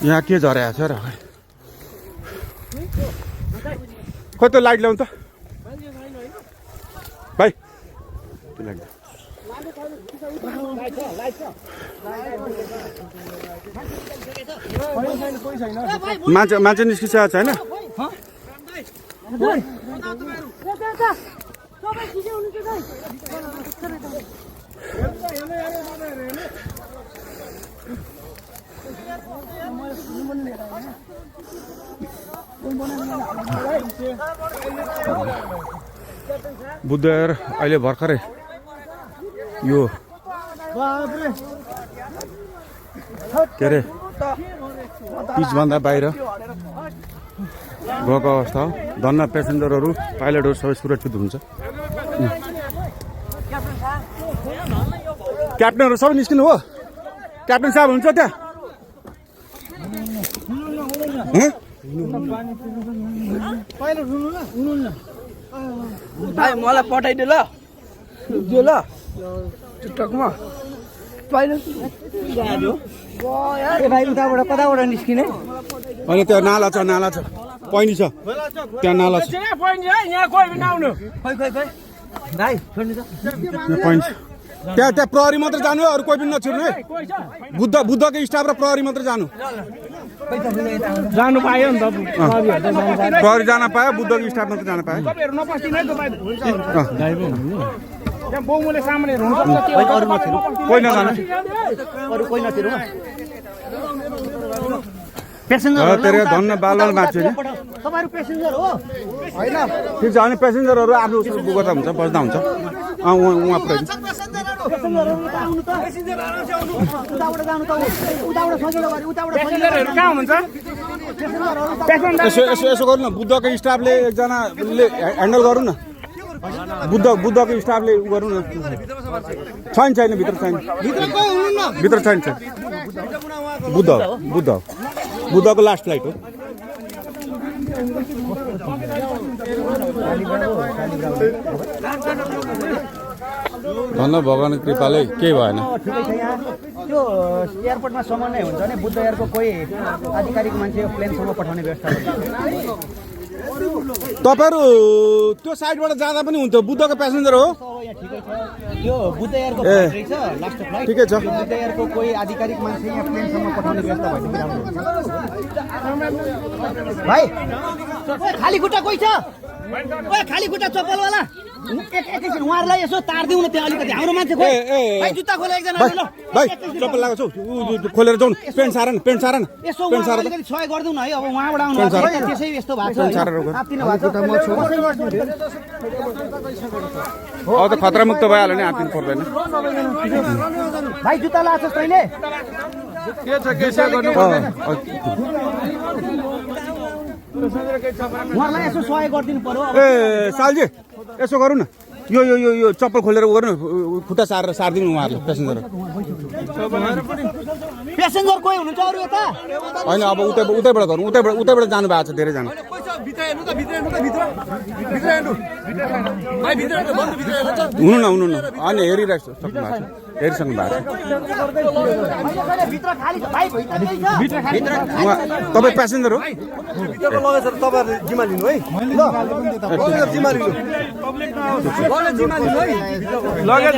यहाँ के झरेको छ र खोइ त्यो लाइट ल्याउनु त भाइ त्यो लाइट मान्छे निस्किसकेको छैन बुद्धर अहिले भर्खरै यो के अरे पिचभन्दा बाहिर गएको अवस्था हो धन्न पेसेन्जरहरू पाइलटहरू सबै सुरक्षित हुन्छ क्याप्टनहरू सबै निस्किनु हो क्याप्टन साहब हुन्छ त्यहाँ भाइ मलाई पठाइदियो ल दियो ल टिकटकमा भाइ उताबाट कताबाट निस्किने अनि त्यो नाला छ पैनी छ त्यहाँ नाला छ भाइ छोड्नु त पैनी छ त्यहाँ प्रहरी मात्र जानु अरू कोही पनि नछिर्नु है बुद्धको स्टाफ र प्रहरी मात्र जानु पायो नि त प्रहरी जान पायो बुद्धको स्टाफ मात्र जान पायो कोही नजानु पेसेन्जर धन्न बालवाल मान्छे नि तपाईहरु पेसेन्जर हो हैन ठिक छ अनि पेसेन्जरहरू आफ्नो गर्दा हुन्छ बस्दा हुन्छ उहाँ प्रहरी यसो गर्नु न बुद्धको स्टाफले एकजनाले ह्यान्डल गर्नु न बुद्धको स्टाफले उ गर्नु न छैन भित्र छैन बुद्धको लास्ट फ्लाइट हो धन्न भगवान कृपाले केही भएन त्यो एयरपोर्टमा समन्वय हुन्छ भने बुद्ध एयरको कोही आधिकारिक मान्छे प्लेनसम्म पठाउने व्यवस्था तपाईहरु त्यो साइडबाट जाँदा पनि हुन्छ बुद्धको प्यासेन्जर हो यो बुद्ध एयरको फ्लाइट रहेछ लास्ट फ्लाइट ठिकै छ बुद्ध एयरको कोही आधिकारिक मान्छे यहाँ प्लेनसम्म पठाउने व्यवस्था भएदेखि राम्रो भाइ खाली खुट्टा कोही छ ओए खाली खुट्टा चप्पलवाला एकैछिन उहाँहरूलाई यसो तार दिउँ न त्यहाँ अलिकति हाम्रो मान्छे खोइ भाइ जुत्ता खोले एकजना ल भाइ चप्पल लगाएको छु खोलेर जाउँ पेन्ट सार न यसो अलिकति सहयोग गरिदिउँ न है अब उहाँबाट आउनु त्यसै यस्तो भएको छ त खतरा मुक्त भइहाल्यो नि हात्तिनु पर्दैन भाइ जुत्ता लाछस् तैँले उहाँलाई यसो सहयोग गरिदिनु पर्यो ए सालजी यसो गरौँ न यो चप्पल खोलेर गर्नु खुट्टा सारिदिनु उहाँहरूले पेसेन्जर कोही हुनुहुन्छ अरू यता होइन अब उतैबाट गरौँ उतैबाट जानु भएको छ धेरैजना हुनु न अनि हेरिरहेको सक्नु भएको छ हेरिसक्नु भएको छ तपाईँ प्यासेन्जर हो तपाईहरुले जिम्मा लिनु है ल जिम्मा लिनु लगेज